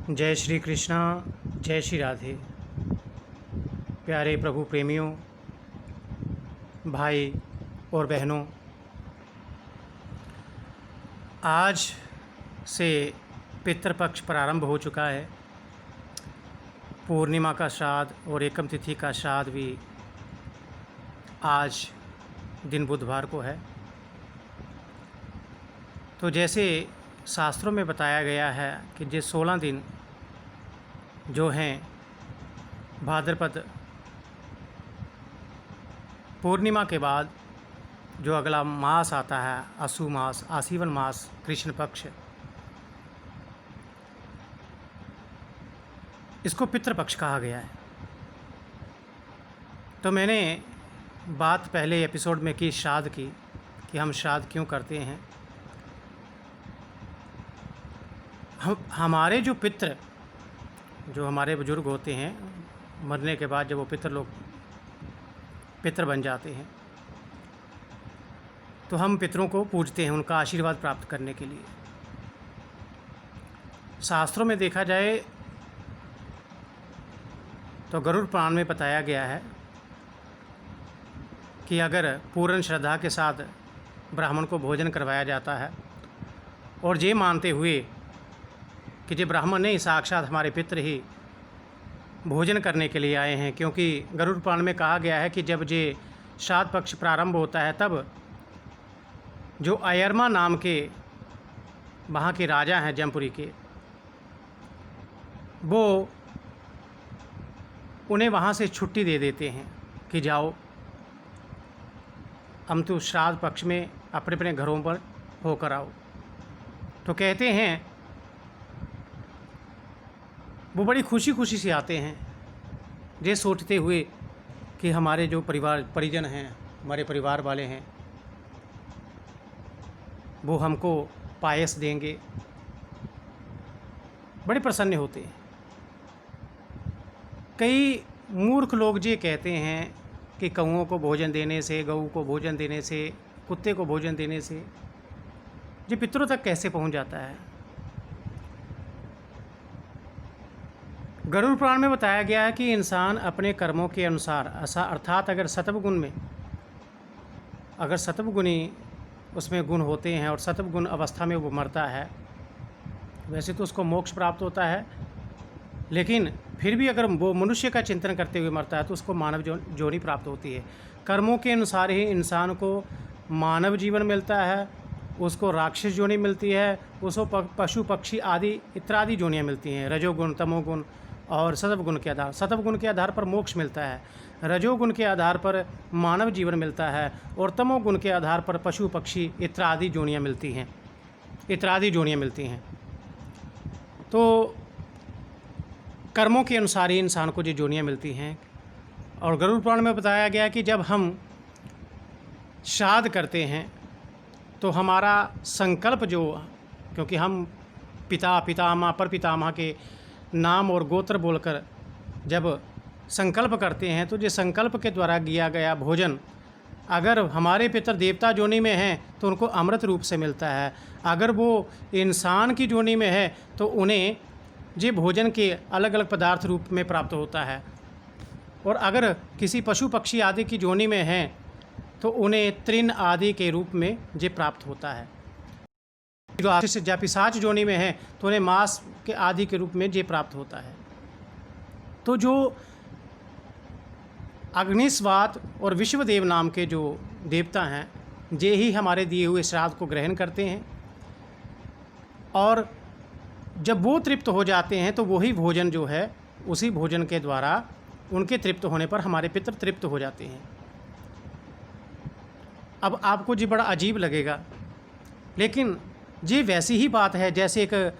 जय श्री कृष्णा, जय श्री राधे। प्यारे प्रभु प्रेमियों, भाई और बहनों, आज से पितृपक्ष प्रारंभ हो चुका है। पूर्णिमा का श्राद्ध और एकम तिथि का श्राद्ध भी आज दिन बुधवार को है। तो जैसे शास्त्रों में बताया गया है कि ये 16 दिन जो हैं भाद्रपद पूर्णिमा के बाद जो अगला मास आता है, आसू मास, आसीवन मास, कृष्ण पक्ष, इसको पितृपक्ष कहा गया है। तो मैंने बात पहले एपिसोड में की श्राद्ध की कि हम श्राद्ध क्यों करते हैं। हमारे जो पितृ, जो हमारे बुजुर्ग होते हैं, मरने के बाद जब वो पितृ बन जाते हैं तो हम पितरों को पूजते हैं उनका आशीर्वाद प्राप्त करने के लिए। शास्त्रों में देखा जाए तो गरुड़ पुराण में बताया गया है कि अगर पूर्ण श्रद्धा के साथ ब्राह्मण को भोजन करवाया जाता है और ये मानते हुए कि ये ब्राह्मण नहीं, साक्षात हमारे पितृ ही भोजन करने के लिए आए हैं, क्योंकि गरुड़ पुराण में कहा गया है कि जब ये श्राद्ध पक्ष प्रारंभ होता है तब जो अयरमा नाम के वहाँ के राजा हैं जमपुरी के, वो उन्हें वहाँ से छुट्टी दे देते हैं कि जाओ, हम तो श्राद्ध पक्ष में अपने अपने घरों पर होकर आओ। तो कहते हैं वो बड़ी खुशी खुशी से आते हैं, ये सोचते हुए कि हमारे जो परिजन हैं, हमारे परिवार वाले हैं, वो हमको पायस देंगे। बड़े प्रसन्न होते हैं। कई मूर्ख लोग ये कहते हैं कि कौओं को भोजन देने से, गऊ को भोजन देने से, कुत्ते को भोजन देने से ये पितरों तक कैसे पहुंच जाता है। गरुड़ पुराण में बताया गया है कि इंसान अपने कर्मों के अनुसार, अर्थात अगर सत्वगुणी उसमें गुण होते हैं और सत्वगुण अवस्था में वो मरता है, वैसे तो उसको मोक्ष प्राप्त होता है, लेकिन फिर भी अगर वो मनुष्य का चिंतन करते हुए मरता है तो उसको मानव जोनी प्राप्त होती है। कर्मों के अनुसार ही इंसान को मानव जीवन मिलता है, उसको राक्षस जोनी मिलती है, उसको पशु पक्षी आदि इत्यादि जोनियाँ मिलती हैं। रजोगुण, तमोगुण और सत्वगुण के आधार पर मोक्ष मिलता है, रजोगुण के आधार पर मानव जीवन मिलता है और तमोगुण के आधार पर पशु पक्षी इत्यादि जोनियाँ मिलती हैं। तो कर्मों के अनुसार ही इंसान को जो जोनियाँ मिलती हैं। और गरुड़ पुराण में बताया गया कि जब हम श्राद्ध करते हैं तो हमारा संकल्प जो, क्योंकि हम पितामह परपितामह के नाम और गोत्र बोलकर जब संकल्प करते हैं तो ये संकल्प के द्वारा किया गया भोजन अगर हमारे पितर देवता जोनी में हैं तो उनको अमृत रूप से मिलता है, अगर वो इंसान की जोनी में है तो उन्हें ये भोजन के अलग अलग पदार्थ रूप में प्राप्त होता है, और अगर किसी पशु पक्षी आदि की जोनी में हैं तो उन्हें तृण आदि के रूप में ये प्राप्त होता है। जो पिशाच जोनी में है तो उन्हें मांस के आदि के रूप में ये प्राप्त होता है। तो जो अग्निस्वात और विश्वदेव नाम के जो देवता हैं, ये ही हमारे दिए हुए श्राद्ध को ग्रहण करते हैं, और जब वो तृप्त हो जाते हैं तो वही भोजन जो है, उसी भोजन के द्वारा उनके तृप्त होने पर हमारे पितर तृप्त हो जाते हैं। अब आपको जी बड़ा अजीब लगेगा, लेकिन ये वैसी ही बात है जैसे एक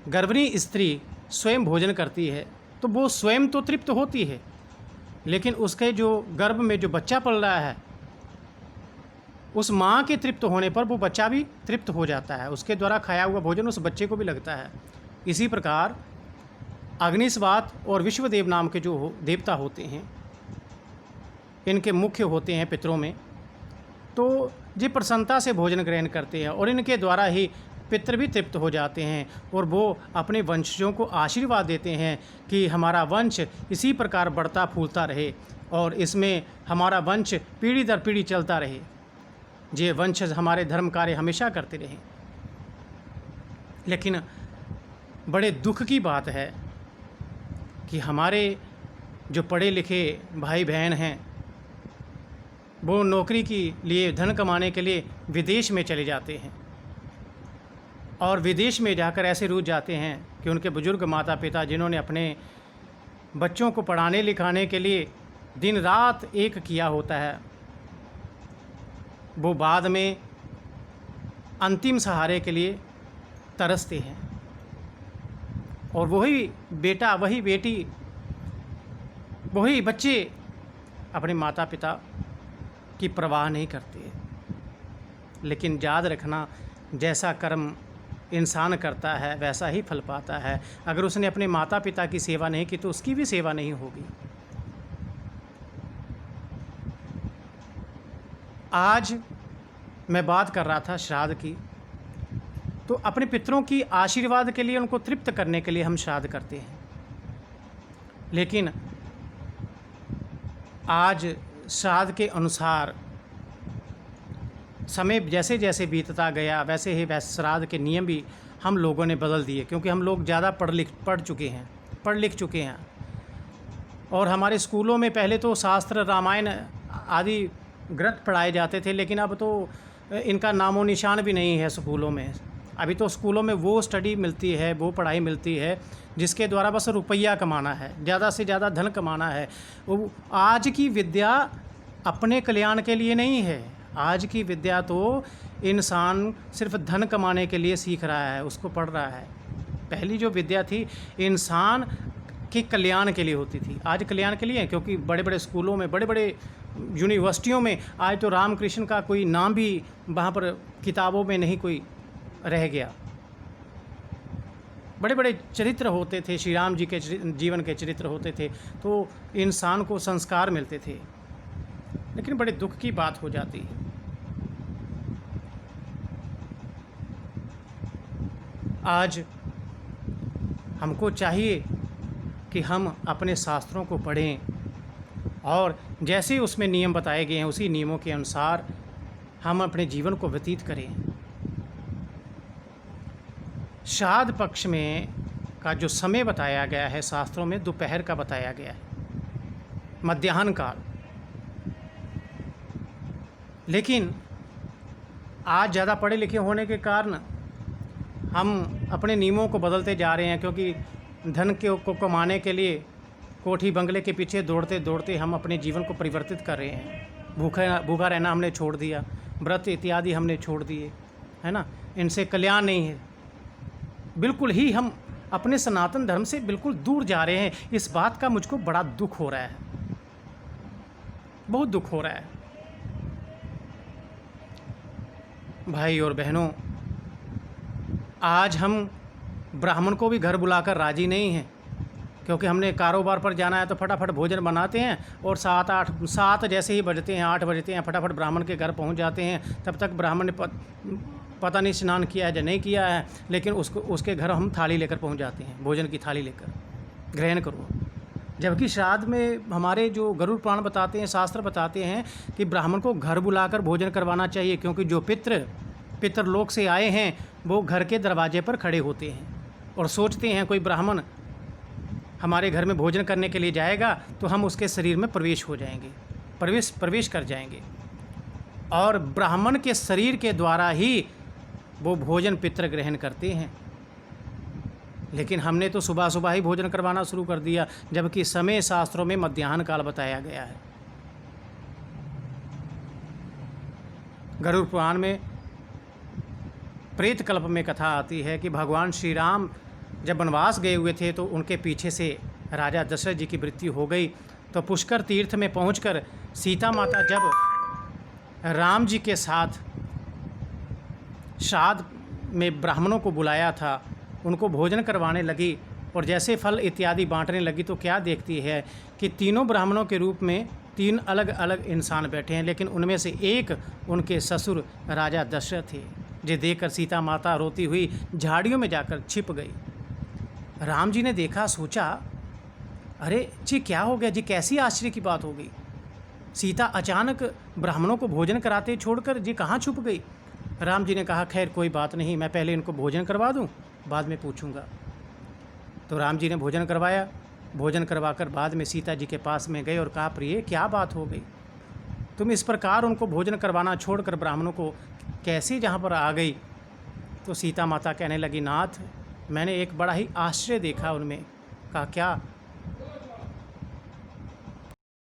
गर्भिणी स्त्री स्वयं भोजन करती है तो वो स्वयं तो तृप्त होती है, लेकिन उसके जो गर्भ में जो बच्चा पल रहा है, उस माँ के तृप्त होने पर वो बच्चा भी तृप्त हो जाता है, उसके द्वारा खाया हुआ भोजन उस बच्चे को भी लगता है। इसी प्रकार अग्निस्वात और विश्वदेव नाम के जो देवता होते हैं, इनके मुख्य होते हैं पितरों में, तो ये प्रसन्नता से भोजन ग्रहण करते हैं और इनके द्वारा ही पितर भी तृप्त हो जाते हैं और वो अपने वंशजों को आशीर्वाद देते हैं कि हमारा वंश इसी प्रकार बढ़ता फूलता रहे और इसमें हमारा वंश पीढ़ी दर पीढ़ी चलता रहे, ये वंशज हमारे धर्म कार्य हमेशा करते रहें। लेकिन बड़े दुख की बात है कि हमारे जो पढ़े लिखे भाई बहन हैं वो नौकरी के लिए, धन कमाने के लिए विदेश में चले जाते हैं और विदेश में जाकर ऐसे रुझ जाते हैं कि उनके बुजुर्ग माता पिता जिन्होंने अपने बच्चों को पढ़ाने लिखाने के लिए दिन रात एक किया होता है, वो बाद में अंतिम सहारे के लिए तरसते हैं और वही बेटा, वही बेटी, वही बच्चे अपने माता पिता की परवाह नहीं करते। लेकिन याद रखना, जैसा कर्म इंसान करता है वैसा ही फल पाता है। अगर उसने अपने माता पिता की सेवा नहीं की तो उसकी भी सेवा नहीं होगी। आज मैं बात कर रहा था श्राद्ध की, तो अपने पितरों की आशीर्वाद के लिए, उनको तृप्त करने के लिए हम श्राद्ध करते हैं। लेकिन आज श्राद्ध के अनुसार समय जैसे जैसे बीतता गया वैसे ही श्राद्ध के नियम भी हम लोगों ने बदल दिए, क्योंकि हम लोग ज़्यादा पढ़ लिख चुके हैं। और हमारे स्कूलों में पहले तो शास्त्र, रामायण आदि ग्रंथ पढ़ाए जाते थे, लेकिन अब तो इनका नामो निशान भी नहीं है स्कूलों में। अभी तो स्कूलों में वो स्टडी मिलती है, वो पढ़ाई मिलती है जिसके द्वारा बस रुपया कमाना है, ज़्यादा से ज़्यादा धन कमाना है। वो आज की विद्या अपने कल्याण के लिए नहीं है। आज की विद्या तो इंसान सिर्फ धन कमाने के लिए सीख रहा है, उसको पढ़ रहा है। पहली जो विद्या थी इंसान के कल्याण के लिए होती थी, आज कल्याण के लिए है, क्योंकि बड़े बड़े स्कूलों में, बड़े बड़े यूनिवर्सिटियों में आज तो रामकृष्ण का कोई नाम भी वहाँ पर किताबों में नहीं कोई रह गया। बड़े बड़े चरित्र होते थे, श्री राम जी के जीवन के चरित्र होते थे, तो इंसान को संस्कार मिलते थे। लेकिन बड़े दुख की बात हो जाती है, आज हमको चाहिए कि हम अपने शास्त्रों को पढ़ें और जैसे उसमें नियम बताए गए हैं उसी नियमों के अनुसार हम अपने जीवन को व्यतीत करें। श्राद्ध पक्ष में का जो समय बताया गया है शास्त्रों में, दोपहर का बताया गया है, मध्याह्न काल। लेकिन आज ज़्यादा पढ़े लिखे होने के कारण हम अपने नियमों को बदलते जा रहे हैं, क्योंकि धन को कमाने के लिए कोठी बंगले के पीछे दौड़ते दौड़ते हम अपने जीवन को परिवर्तित कर रहे हैं। भूखा रहना हमने छोड़ दिया, व्रत इत्यादि हमने छोड़ दिए, है ना। इनसे कल्याण नहीं है, बिल्कुल ही हम अपने सनातन धर्म से बिल्कुल दूर जा रहे हैं। इस बात का मुझको बड़ा दुख हो रहा है, बहुत दुख हो रहा है। भाई और बहनों, आज हम ब्राह्मण को भी घर बुलाकर राजी नहीं हैं, क्योंकि हमने कारोबार पर जाना है तो फटाफट भोजन बनाते हैं और 7 जैसे ही बजते हैं, 8 बजते हैं, फटाफट ब्राह्मण के घर पहुंच जाते हैं। तब तक ब्राह्मण ने पता नहीं स्नान किया है या नहीं किया है, लेकिन उसके घर हम थाली लेकर पहुंच जाते हैं, भोजन की थाली लेकर, ग्रहण करो। जबकि श्राद्ध में हमारे जो गरुड़ पुराण बताते हैं, शास्त्र बताते हैं कि ब्राह्मण को घर बुलाकर भोजन करवाना चाहिए, क्योंकि जो पितृलोक से आए हैं वो घर के दरवाजे पर खड़े होते हैं और सोचते हैं कोई ब्राह्मण हमारे घर में भोजन करने के लिए जाएगा तो हम उसके शरीर में प्रवेश हो जाएंगे, प्रवेश कर जाएंगे, और ब्राह्मण के शरीर के द्वारा ही वो भोजन पितृ ग्रहण करते हैं। लेकिन हमने तो सुबह सुबह ही भोजन करवाना शुरू कर दिया, जबकि समय शास्त्रों में मध्याह्न काल बताया गया है। गरुड़ पुराण में प्रेत कल्प में कथा आती है कि भगवान श्री राम जब वनवास गए हुए थे तो उनके पीछे से राजा दशरथ जी की मृत्यु हो गई। तो पुष्कर तीर्थ में पहुंचकर सीता माता जब राम जी के साथ श्राद्ध में ब्राह्मणों को बुलाया था, उनको भोजन करवाने लगी और जैसे फल इत्यादि बांटने लगी, तो क्या देखती है कि तीनों ब्राह्मणों के रूप में 3 अलग अलग इंसान बैठे हैं, लेकिन उनमें से एक उनके ससुर राजा दशरथ थे। जे देखकर सीता माता रोती हुई झाड़ियों में जाकर छिप गई। राम जी ने देखा, सोचा, अरे जी क्या हो गया जी, कैसी आश्चर्य की बात हो गई। सीता अचानक ब्राह्मणों को भोजन कराते छोड़कर जी कहाँ छुप गई। राम जी ने कहा, खैर कोई बात नहीं, मैं पहले इनको भोजन करवा दूं, बाद में पूछूंगा। तो राम जी ने भोजन करवाया। भोजन करवाकर बाद में सीता जी के पास में गए और कहा, प्रिय क्या बात हो गई, तुम इस प्रकार उनको भोजन करवाना छोड़कर ब्राह्मणों को कैसे जहाँ पर आ गई। तो सीता माता कहने लगी, नाथ मैंने एक बड़ा ही आश्चर्य देखा उनमें। कहा क्या?